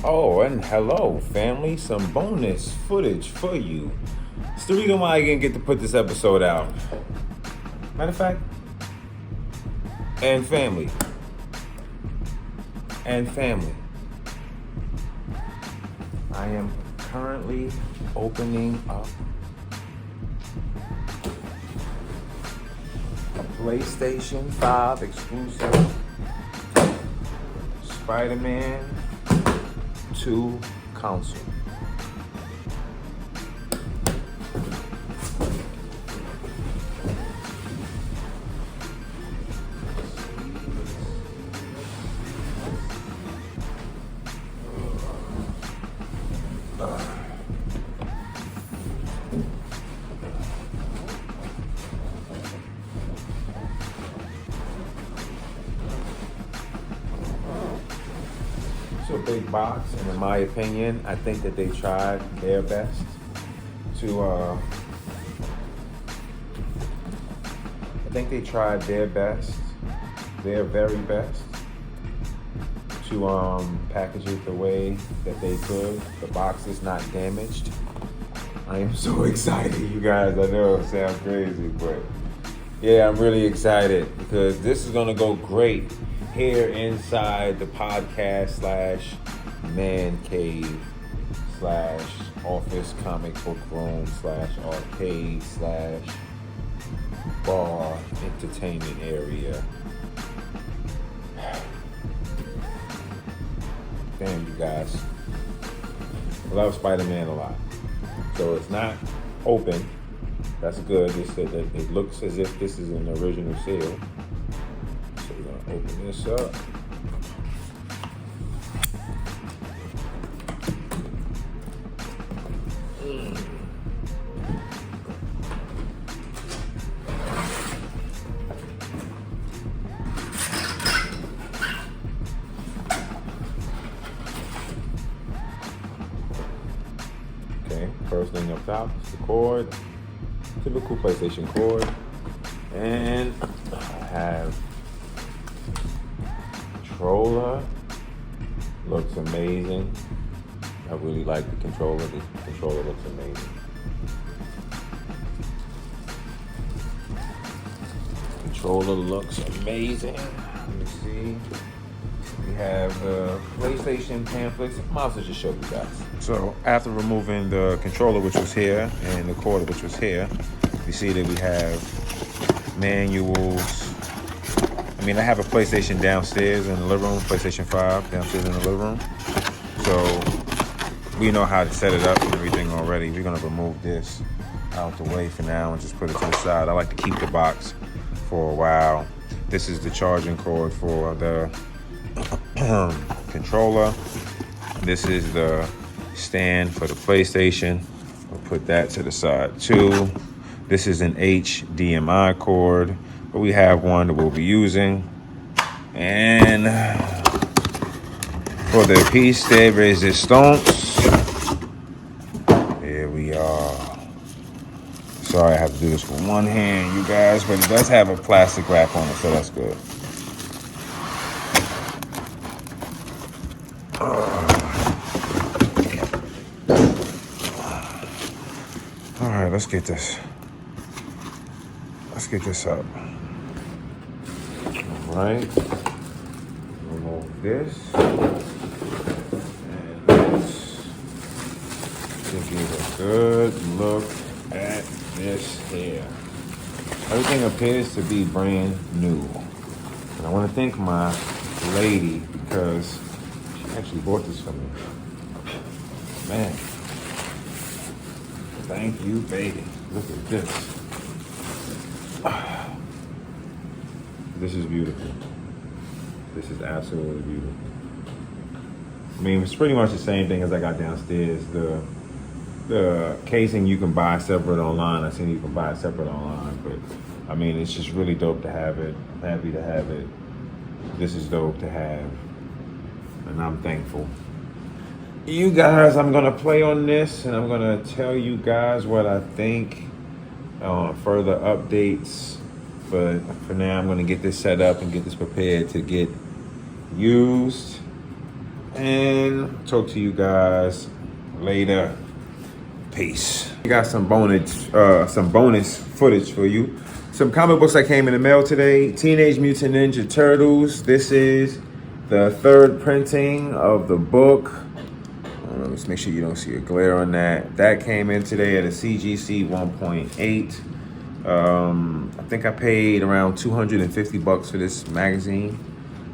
Oh, and hello, family. Some bonus footage for you. It's the reason why I didn't get to put this episode out. Matter of fact, and family. And family. I am currently opening up a PlayStation 5 exclusive Spider-Man 2 console. It's a big box, and in my opinion, I think that they tried their best to, their very best to package it the way that they could. The box is not damaged. I am so excited, you guys. I know it sounds crazy, but yeah, I'm really excited because this is gonna go great here inside the podcast slash man cave slash office comic book room slash arcade slash bar entertainment area. Damn, you guys. I love Spider-Man a lot. So it's not open. That's good. It looks as if this is an original seal. So we're gonna open this up. Okay, first thing up top is the cord. Typical PlayStation cord. And I have controller. Looks amazing. I really like the controller. The controller looks amazing. Controller looks amazing. Let me see. We have the PlayStation pamphlets. Might as well just show you guys. So after removing the controller, which was here, and the cord, which was here, you see that we have manuals. I mean, I have a PlayStation downstairs in the living room, PlayStation 5 downstairs in the living room. So we know how to set it up and everything already. We're gonna remove this out the way for now and just put it to the side. I like to keep the box for a while. This is the charging cord for the controller. This is the stand for the PlayStation. We'll put that to the side too. This is an HDMI cord, but we have one that we'll be using. And for the piece de resistance, here we are. Sorry, I have to do this with one hand, you guys, but it does have a plastic wrap on it, so that's good. All right, let's get this up. All right, remove this and this to give a good look at this here. Everything appears to be brand new, and I want to thank my lady because she actually bought this for me. Man. Thank you, baby. Look at this. This is beautiful. This is absolutely beautiful. I mean, it's pretty much the same thing as I got downstairs. The casing you can buy separate online. I seen you can buy it separate online, but I mean, it's just really dope to have it. I'm happy to have it. This is dope to have, and I'm thankful. You guys, I'm gonna play on this and I'm gonna tell you guys what I think on further updates. But for now, I'm gonna get this set up and get this prepared to get used. and talk to you guys later. Peace. We got some bonus footage for you. Some comic books that came in the mail today. Teenage Mutant Ninja Turtles. This is the third printing of the book. Let's make sure you don't see a glare on that. That came in today at a CGC 1.8. I think I paid around $250 for this magazine.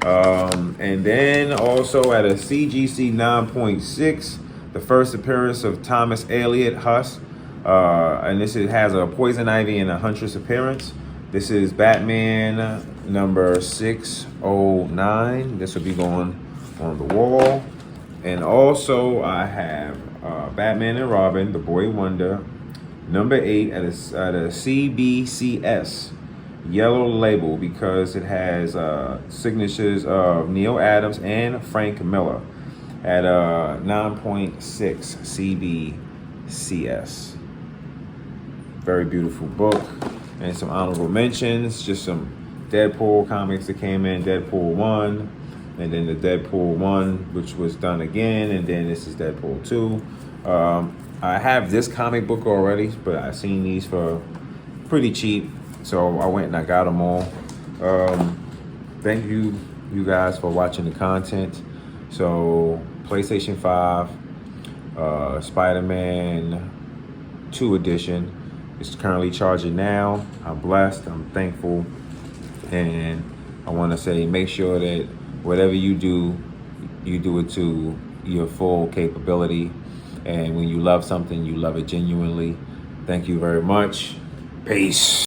And then also at a CGC 9.6, the first appearance of Thomas Elliot Huss. And it has a Poison Ivy and a Huntress appearance. This is Batman number 609. This will be going on the wall. And also I have Batman and Robin, the Boy Wonder, number 8 at a CBCS yellow label because it has signatures of Neil Adams and Frank Miller at 9.6 CBCS. Very beautiful book. And some honorable mentions, just some Deadpool comics that came in, Deadpool 1, and then the Deadpool 1, which was done again, and then this is Deadpool 2. I have this comic book already, but I've seen these for pretty cheap, so I went and I got them all. Thank you guys for watching the content. So PlayStation 5, Spider-Man 2 edition. It's currently charging now. I'm blessed, I'm thankful, and I want to say make sure that whatever you do it to your full capability, and when you love something, you love it genuinely. Thank you very much. Peace.